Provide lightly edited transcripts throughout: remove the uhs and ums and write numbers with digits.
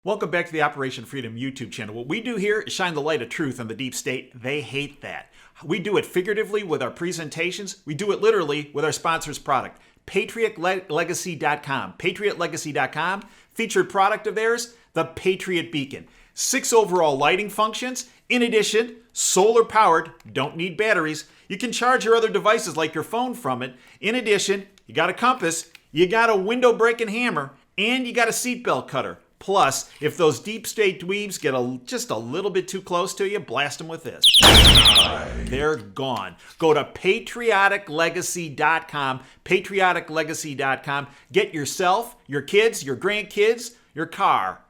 Welcome back to the Operation Freedom YouTube channel. What we do here is shine the light of truth on the deep state. They hate that. We do it figuratively with our presentations. We do it literally with our sponsor's product, PatriotLegacy.com. PatriotLegacy.com, featured product of theirs, the Patriot Beacon. 6 overall lighting functions. In addition, solar powered, don't need batteries. You can charge your other devices like your phone from it. In addition, you got a compass, you got a window breaking hammer, and you got a seatbelt cutter. Plus, if those deep state dweebs get just a little bit too close to you, blast them with this. They're gone. Go to patrioticlegacy.com, patrioticlegacy.com. Get yourself, your kids, your grandkids, your car.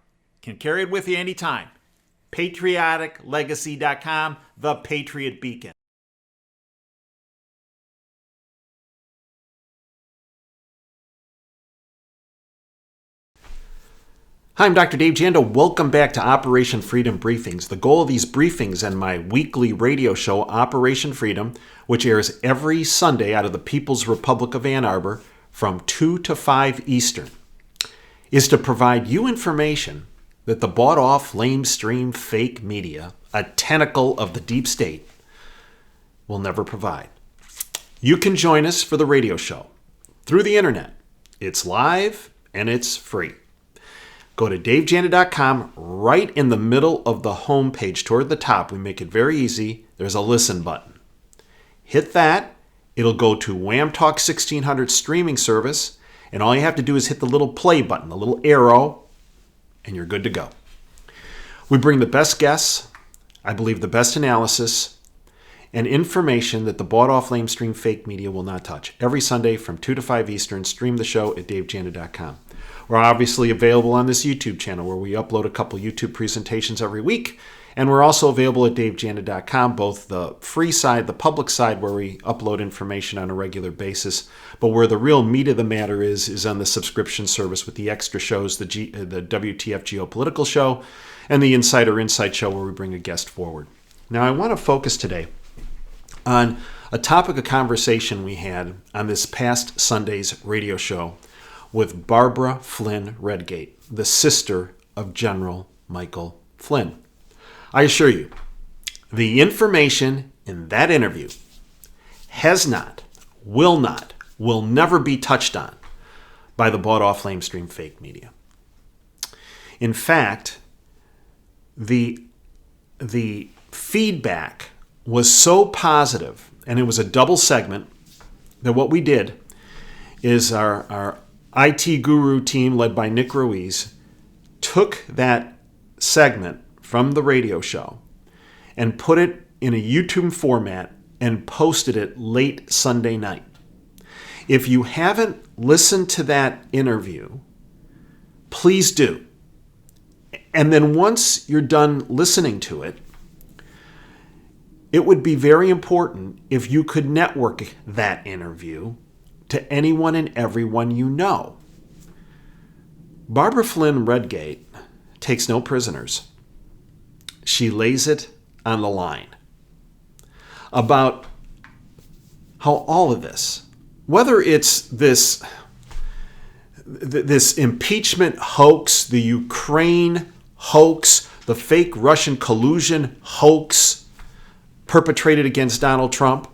Can carry it with you anytime. patrioticlegacy.com, the Patriot Beacon. Hi, I'm Dr. Dave Janda. Welcome back to Operation Freedom Briefings. The goal of these briefings and my weekly radio show, Operation Freedom, which airs every Sunday out of the People's Republic of Ann Arbor from 2 to 5 Eastern, is to provide you information that the bought-off, lamestream, fake media, a tentacle of the deep state, will never provide. You can join us for the radio show through the internet. It's live and it's free. Go to davejanda.com. Right in the middle of the home page toward the top, we make it very easy. There's a listen button. Hit that. It'll go to Wham Talk 1600 streaming service, and all you have to do is hit the little play button, the little arrow, and you're good to go. We bring the best guests, I believe the best analysis, and information that the bought-off, lamestream, fake media will not touch. Every Sunday from 2 to 5 Eastern, stream the show at davejanda.com. We're obviously available on this YouTube channel where we upload a couple YouTube presentations every week. And we're also available at davejanda.com, both the free side, the public side, where we upload information on a regular basis. But where the real meat of the matter is on the subscription service with the extra shows, the WTF Geopolitical Show and the Insider Insight Show, where we bring a guest forward. Now, I want to focus today on a topic of conversation we had on this past Sunday's radio show with Barbara Flynn Redgate, the sister of General Michael Flynn. I assure you, the information in that interview has not, will never be touched on by the bought-off, lamestream, fake media. In fact, the feedback was so positive, and it was a double segment, that what we did is our IT guru team led by Nick Ruiz took that segment from the radio show and put it in a YouTube format and posted it late Sunday night. If you haven't listened to that interview, please do. And then once you're done listening to it, it would be very important if you could network that interview to anyone and everyone you know. Barbara Flynn Redgate takes no prisoners. She lays it on the line about how all of this, whether it's this impeachment hoax, the Ukraine hoax, the fake Russian collusion hoax perpetrated against Donald Trump,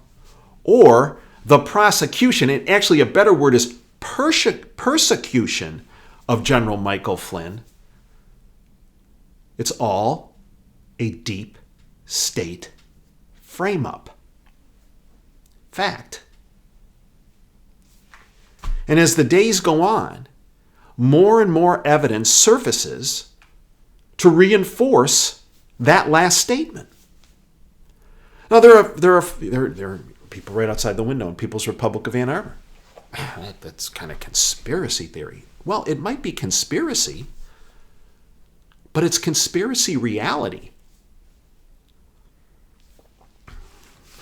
or the prosecution, and actually a better word is persecution of General Michael Flynn, it's all a deep state frame-up. Fact. And as the days go on, more and more evidence surfaces to reinforce that last statement. Now, there are people right outside the window in People's Republic of Ann Arbor. That's kind of conspiracy theory. Well, it might be conspiracy, but it's conspiracy reality.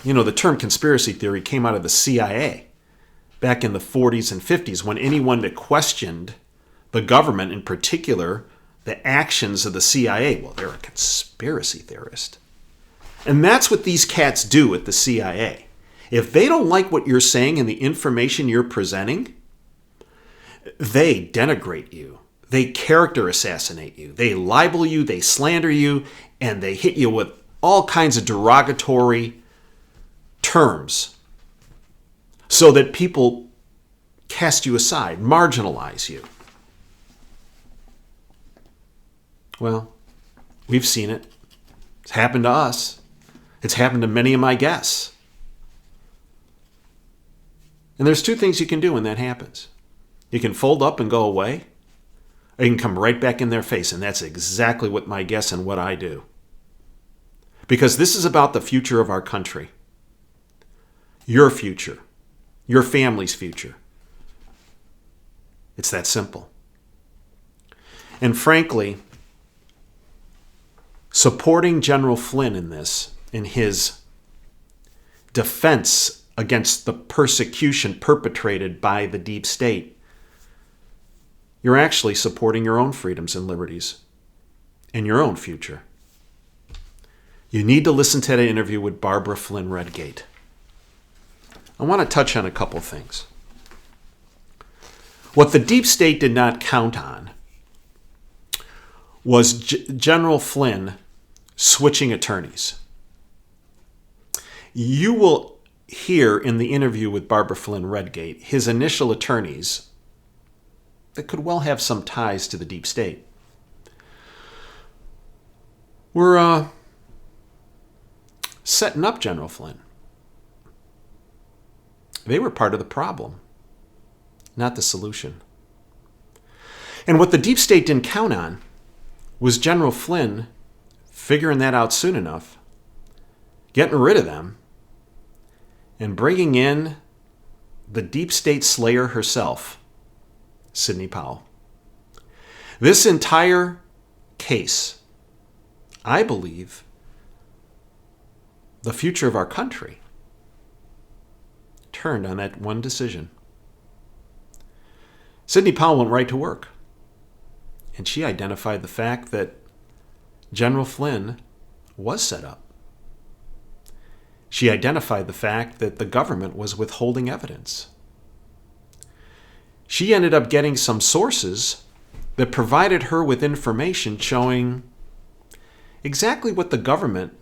You know, the term conspiracy theory came out of the CIA back in the 40s and 50s, when anyone that questioned the government, in particular the actions of the CIA, well, they're a conspiracy theorist. And that's what these cats do at the CIA. If they don't like what you're saying and the information you're presenting, they denigrate you. they character assassinate you. They libel you, they slander you, and they hit you with all kinds of derogatory terms so that people cast you aside, marginalize you. Well, we've seen it. It's happened to us. It's happened to many of my guests. And there's two things you can do when that happens. You can fold up and go away, or you can come right back in their face, and that's exactly what my guests and what I do. Because this is about the future of our country. Your future. Your family's future. It's that simple. And frankly, supporting General Flynn in this, in his defense against the persecution perpetrated by the deep state, you're actually supporting your own freedoms and liberties and your own future. You need to listen to that interview with Barbara Flynn Redgate. I want to touch on a couple things. What the deep state did not count on was General Flynn switching attorneys. You will hear in the interview with Barbara Flynn Redgate his initial attorneys that could well have some ties to the deep state were setting up General Flynn. They were part of the problem, not the solution. And what the deep state didn't count on was General Flynn figuring that out soon enough, getting rid of them, and bringing in the deep state slayer herself, Sidney Powell. This entire case, I believe, the future of our country turned on that one decision. Sidney Powell went right to work, and she identified the fact that General Flynn was set up. She identified the fact that the government was withholding evidence. She ended up getting some sources that provided her with information showing exactly what the government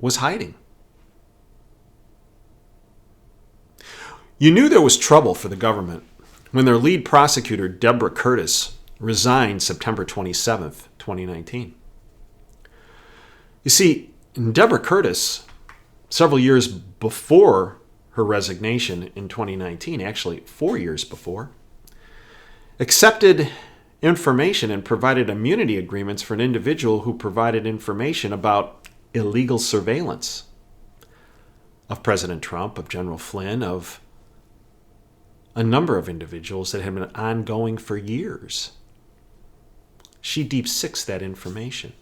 was hiding. You knew there was trouble for the government when their lead prosecutor, Deborah Curtis, resigned September 27th, 2019. You see, Deborah Curtis, several years before her resignation in 2019, actually 4 years before, accepted information and provided immunity agreements for an individual who provided information about illegal surveillance of President Trump, of General Flynn, of a number of individuals that had been ongoing for years. She deep-sixed that information.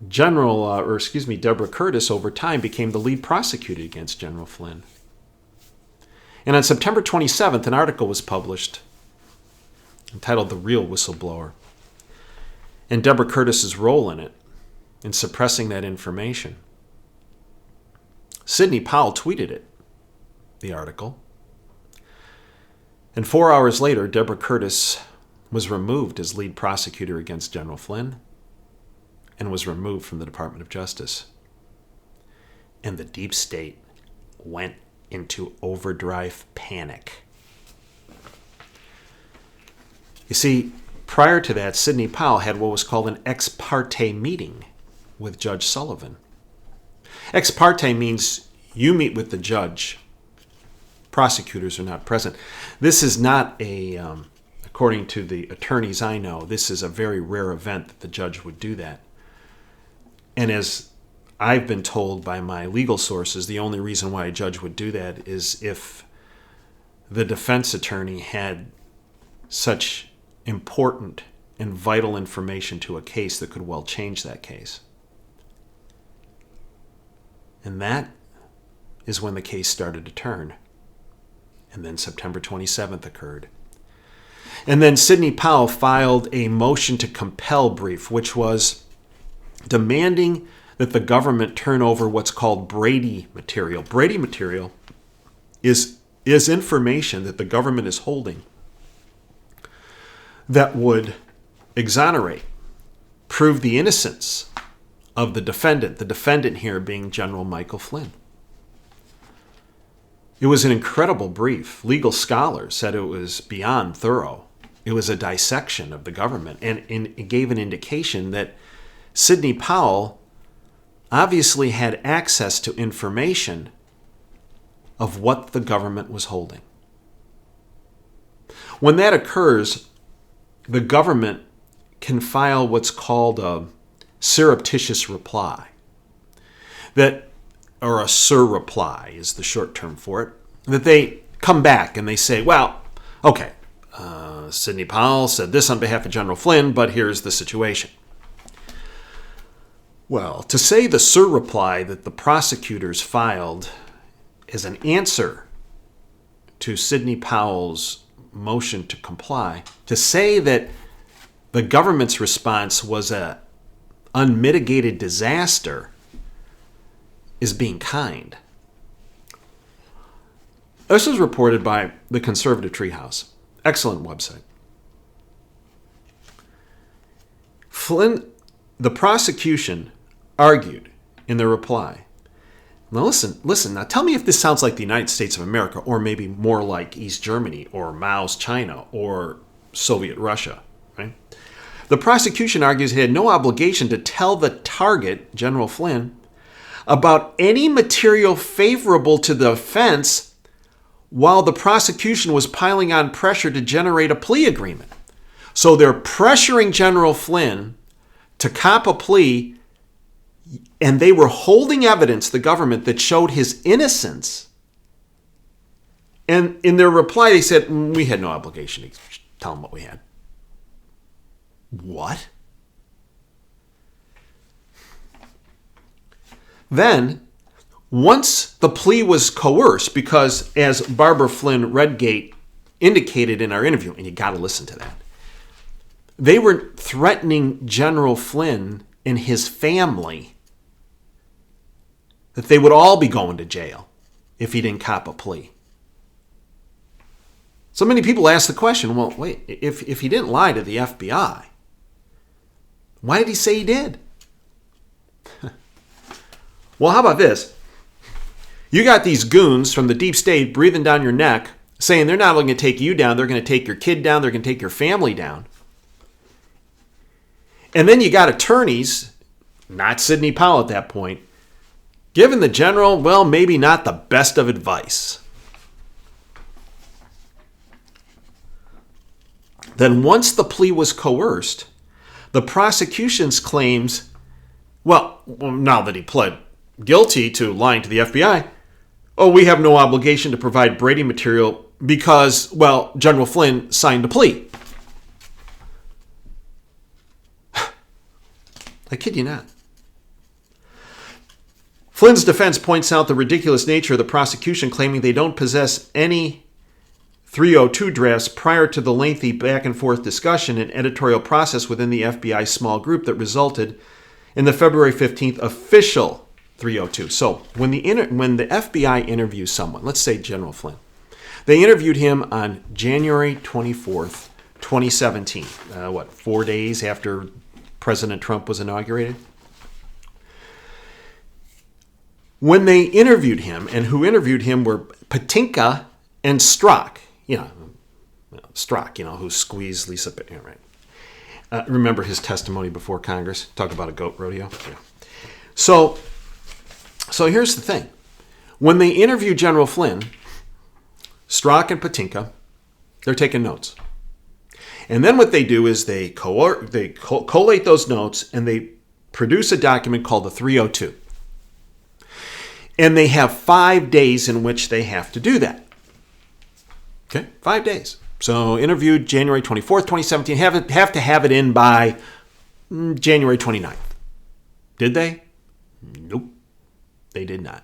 Deborah Curtis, over time, became the lead prosecutor against General Flynn. And on September 27th, an article was published entitled "The Real Whistleblower," and Deborah Curtis's role in it, in suppressing that information. Sidney Powell tweeted it, the article. And 4 hours later, Deborah Curtis was removed as lead prosecutor against General Flynn and was removed from the Department of Justice. And the deep state went into overdrive panic. You see, prior to that, Sidney Powell had what was called an ex parte meeting with Judge Sullivan. Ex parte means you meet with the judge. Prosecutors are not present. This is not according to the attorneys I know, this is a very rare event that the judge would do that. And as I've been told by my legal sources, the only reason why a judge would do that is if the defense attorney had such important and vital information to a case that could well change that case. And that is when the case started to turn. And then September 27th occurred. And then Sidney Powell filed a motion to compel brief, which was demanding that the government turn over what's called Brady material. Brady material is information that the government is holding that would exonerate, prove the innocence of the defendant here being General Michael Flynn. It was an incredible brief. Legal scholars said it was beyond thorough. It was a dissection of the government, and it gave an indication that Sidney Powell obviously had access to information of what the government was holding. When that occurs, the government can file what's called a surreptitious reply, or a surreply is the short term for it, that they come back and they say, well, okay, Sidney Powell said this on behalf of General Flynn, but here's the situation. Well, to say the surreply that the prosecutors filed as an answer to Sidney Powell's motion to comply, to say that the government's response was an unmitigated disaster is being kind. This was reported by the Conservative Treehouse. Excellent website. Flynn, the prosecution argued in their reply. Now listen, now tell me if this sounds like the United States of America, or maybe more like East Germany or Mao's China or Soviet Russia, right? The prosecution argues it had no obligation to tell the target, General Flynn, about any material favorable to the offense while the prosecution was piling on pressure to generate a plea agreement. So they're pressuring General Flynn to cop a plea, and they were holding evidence, the government, that showed his innocence. And in their reply, they said, we had no obligation to tell him what we had. What? Then, once the plea was coerced, because as Barbara Flynn Redgate indicated in our interview, and you got to listen to that, they were threatening General Flynn and his family that they would all be going to jail if he didn't cop a plea. So many people ask the question, well, wait, if he didn't lie to the FBI, why did he say he did? Well, how about this? You got these goons from the deep state breathing down your neck, saying they're not only going to take you down, they're going to take your kid down, they're going to take your family down. And then you got attorneys, not Sidney Powell at that point, giving the general, well, maybe not the best of advice. Then once the plea was coerced, the prosecution's claims, well, now that he pled guilty to lying to the FBI, oh, we have no obligation to provide Brady material because, well, General Flynn signed a plea. I kid you not. Flynn's defense points out the ridiculous nature of the prosecution, claiming they don't possess any 302 drafts prior to the lengthy back-and-forth discussion and editorial process within the FBI small group that resulted in the February 15th official 302. So when the FBI interviews someone, let's say General Flynn, they interviewed him on January 24th, 2017. 4 days after President Trump was inaugurated? When they interviewed him, and who interviewed him were Patinka and Strzok, Strzok, who squeezed Lisa, right? Remember his testimony before Congress? Talk about a goat rodeo. Yeah. So here's the thing. When they interview General Flynn, Strzok and Patinka, they're taking notes. And then what they do is they collate those notes and they produce a document called the 302. And they have 5 days in which they have to do that. Okay, 5 days. So interviewed January 24th, 2017, have to have it in by January 29th. Did they? Nope, they did not.